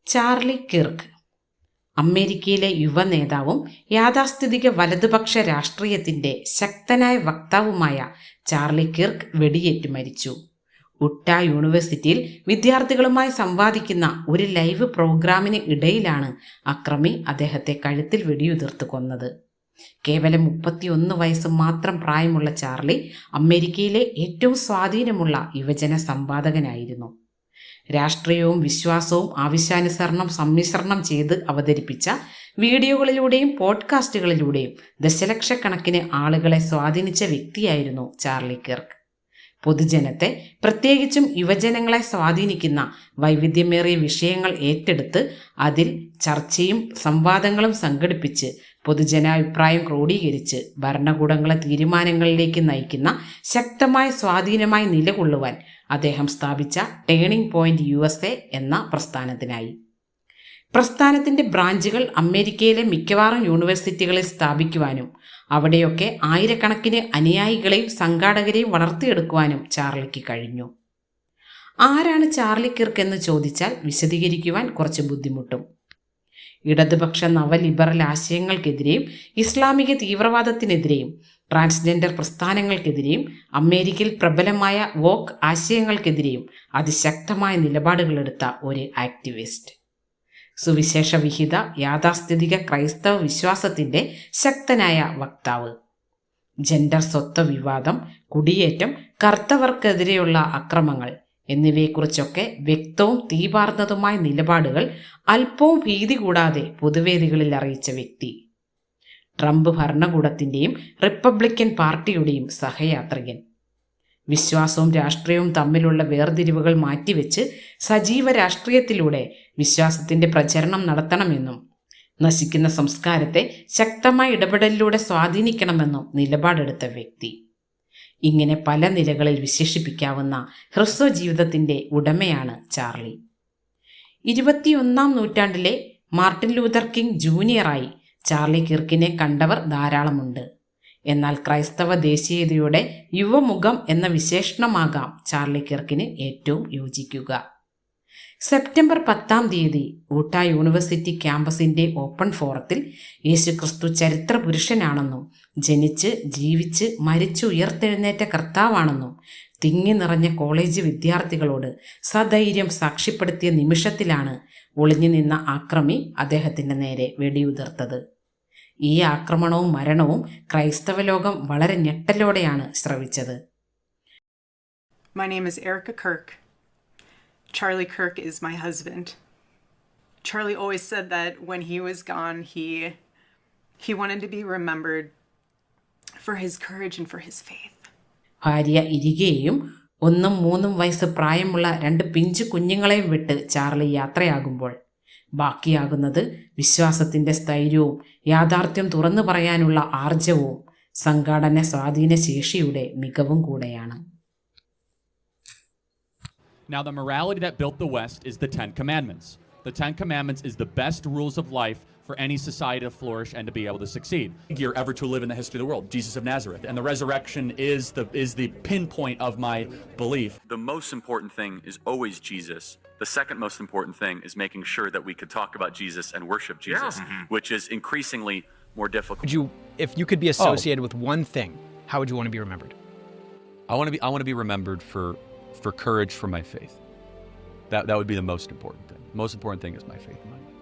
Charlie Kirk അമേരിക്കയിലെ യുവ നേതാവും യാഥാസ്ഥിതിക വലതുപക്ഷ രാഷ്ട്രീയത്തിന്റെ ശക്തനായ വക്താവുമായ ചാർലി കിർക്ക് വെടിയേറ്റ് മരിച്ചു. ഉട്ട യൂണിവേഴ്സിറ്റിയിൽ വിദ്യാർത്ഥികളുമായി സംവാദിക്കുന്ന ഒരു ലൈവ് പ്രോഗ്രാമിന് ഇടയിലാണ് അക്രമി അദ്ദേഹത്തെ കഴുത്തിൽ വെടിയുതിർത്ത് കൊന്നത്. കേവലം 31 വയസ്സ് മാത്രം പ്രായമുള്ള ചാർലി അമേരിക്കയിലെ ഏറ്റവും സ്വാധീനമുള്ള യുവജന സംവാദകനായിരുന്നു. രാഷ്ട്രീയവും വിശ്വാസവും ആവശ്യാനുസരണം സമ്മിശ്രണം ചെയ്ത് അവതരിപ്പിച്ച വീഡിയോകളിലൂടെയും പോഡ്കാസ്റ്റുകളിലൂടെയും ദശലക്ഷക്കണക്കിന് ആളുകളെ സ്വാധീനിച്ച വ്യക്തിയായിരുന്നു ചാർലി കിർക്ക്. പൊതുജനത്തെ, പ്രത്യേകിച്ചും യുവജനങ്ങളെ സ്വാധീനിക്കുന്ന വൈവിധ്യമേറിയ വിഷയങ്ങൾ ഏറ്റെടുത്ത് അതിൽ ചർച്ചയും സംവാദങ്ങളും സംഘടിപ്പിച്ച് പൊതുജനാഭിപ്രായം ക്രോഡീകരിച്ച് ഭരണകൂടങ്ങളെ തീരുമാനങ്ങളിലേക്ക് നയിക്കുന്ന ശക്തമായ സ്വാധീനമായി നിലകൊള്ളുവാൻ അദ്ദേഹം സ്ഥാപിച്ച ടേണിംഗ് പോയിന്റ് USA എന്ന പ്രസ്ഥാനത്തിനായി. പ്രസ്ഥാനത്തിൻ്റെ ബ്രാഞ്ചുകൾ അമേരിക്കയിലെ മിക്കവാറും യൂണിവേഴ്സിറ്റികളിൽ സ്ഥാപിക്കുവാനും അവിടെയൊക്കെ ആയിരക്കണക്കിന് അനുയായികളെയും സംഘാടകരെയും വളർത്തിയെടുക്കുവാനും ചാർലിക്ക് കഴിഞ്ഞു. ആരാണ് ചാർലി കിർക്ക് എന്ന് ചോദിച്ചാൽ വിശദീകരിക്കുവാൻ കുറച്ച് ബുദ്ധിമുട്ടും. ഇടതുപക്ഷ നവലിബറൽ ആശയങ്ങൾക്കെതിരെയും ഇസ്ലാമിക തീവ്രവാദത്തിനെതിരെയും ട്രാൻസ്ജെൻഡർ പ്രസ്ഥാനങ്ങൾക്കെതിരെയും അമേരിക്കയിൽ പ്രബലമായ വോക്ക് ആശയങ്ങൾക്കെതിരെയും അതിശക്തമായ നിലപാടുകളെടുത്ത ഒരു ആക്ടിവിസ്റ്റ്. സുവിശേഷ വിഹിത യാഥാസ്ഥിതിക ക്രൈസ്തവ വിശ്വാസത്തിൻ്റെ ശക്തനായ വക്താവ്. ജെൻഡർ സ്വത്വ വിവാദം, കുടിയേറ്റം, കറുത്തവർക്കെതിരെയുള്ള അക്രമങ്ങൾ എന്നിവയെക്കുറിച്ചൊക്കെ വ്യക്തവും തീപാർന്നതുമായ നിലപാടുകൾ അല്പവും ഭീതി കൂടാതെ പൊതുവേദികളിൽ അറിയിച്ച വ്യക്തി. ട്രംപ് ഭരണകൂടത്തിൻ്റെയും റിപ്പബ്ലിക്കൻ പാർട്ടിയുടെയും സഹയാത്രികൻ. വിശ്വാസവും രാഷ്ട്രീയവും തമ്മിലുള്ള വേർതിരിവുകൾ മാറ്റിവെച്ച് സജീവ രാഷ്ട്രീയത്തിലൂടെ വിശ്വാസത്തിൻ്റെ പ്രചരണം നടത്തണമെന്നും നശിക്കുന്ന സംസ്കാരത്തെ ശക്തമായ ഇടപെടലിലൂടെ സ്വാധീനിക്കണമെന്നും നിലപാടെടുത്ത വ്യക്തി. ഇങ്ങനെ പല നിലകളിൽ വിശേഷിപ്പിക്കാവുന്ന ഹ്രസ്വ ജീവിതത്തിൻ്റെ ഉടമയാണ് ചാർലി. 21ാം നൂറ്റാണ്ടിലെ മാർട്ടിൻ ലൂതർ കിങ് ജൂനിയറായി ചാർലി കിർക്കിനെ കണ്ടവർ ധാരാളമുണ്ട്. എന്നാൽ ക്രൈസ്തവ ദേശീയതയുടെ യുവമുഖം എന്ന വിശേഷണമാകാം ചാർലി കിർക്കിന് ഏറ്റവും യോജിക്കുക. സെപ്റ്റംബർ 10 ഊട്ട യൂണിവേഴ്സിറ്റി ക്യാമ്പസിൻ്റെ ഓപ്പൺ ഫോറത്തിൽ യേശുക്രിസ്തു ചരിത്ര പുരുഷനാണെന്നും ജനിച്ച് ജീവിച്ച് മരിച്ചു ഉയർത്തെഴുന്നേറ്റ കർത്താവാണെന്നും തിങ്ങി നിറഞ്ഞ കോളേജ് വിദ്യാർത്ഥികളോട് സധൈര്യം സാക്ഷ്യപ്പെടുത്തിയ നിമിഷത്തിലാണ് ഒളിഞ്ഞു നിന്ന ആക്രമി അദ്ദേഹത്തിൻ്റെ നേരെ വെടിയുതിർത്തത്. ഈ ആക്രമണവും മരണവും ക്രൈസ്തവ ലോകം വളരെ ഞെട്ടലോടെയാണ് ശ്രവിച്ചത്. My name is Erica Kirk. Charlie Kirk is my husband. Charlie always said that when he was gone, he wanted to be remembered for his courage and for his faith. ഭാര്യ ഇരികയും 1 3 വയസ്സ് പ്രായമുള്ള 2 പിഞ്ചു കുഞ്ഞുങ്ങളെയും വിട്ട് ചാർലി യാത്രയാകുമ്പോൾ ബാക്കിയാകുന്നത് വിശ്വാസത്തിൻ്റെ സ്ഥൈര്യവും യാഥാർത്ഥ്യം തുറന്നു പറയാനുള്ള ആർജവവും സംഘാടന സ്വാധീന ശേഷിയുടെ മികവും കൂടെയാണ്. Now, the morality that built the West is the 10 Commandments. The 10 Commandments is the best rules of life for any society to flourish and to be able to succeed. Figure ever to live in the history of the world, Jesus of Nazareth. And the resurrection is the pinpoint of my belief. The most important thing is always Jesus. The second most important thing is making sure that we could talk about Jesus and worship Jesus, which is increasingly more difficult. If you could be associated with one thing, how would you want to be remembered? I want to be remembered for courage for my faith. That would be the most important thing. The most important thing is my faith in my life.